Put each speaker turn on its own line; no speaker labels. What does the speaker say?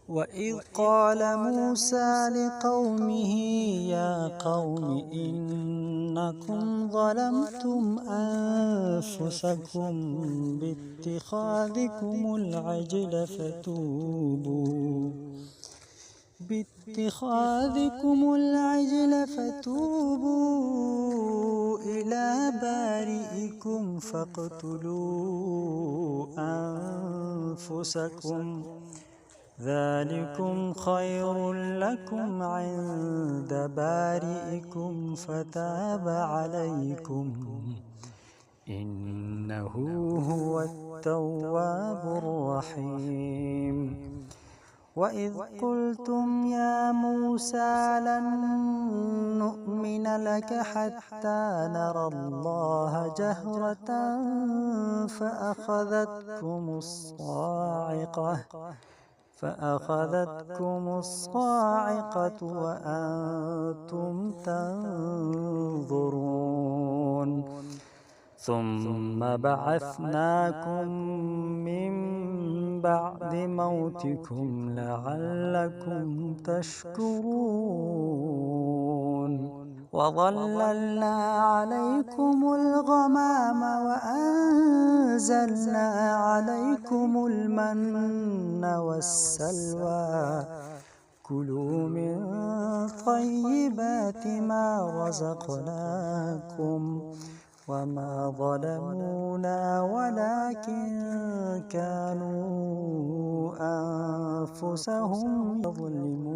وإذ قال موسى لقومه يا قوم إنكم ظلمتم أنفسكم باتخاذكم العجل فتوبوا إلى بارئكم فاقتلوا أنفسكم ذلكم خير لكم عند بارئكم فتاب عليكم إنه هو التواب الرحيم. وإذ قلتم يا موسى لن نؤمن لك حتى نرى الله جهرة فأخذتكم الصاعقة وأنتم تنظرون ثم بعثناكم من بعد موتكم لعلكم تشكرون وظللنا عليكم الغمام وأنزلنا عليكم المن والسلوى كلوا من طيبات ما رزقناكم وما ظلمونا ولكن كانوا أنفسهم يظلمون.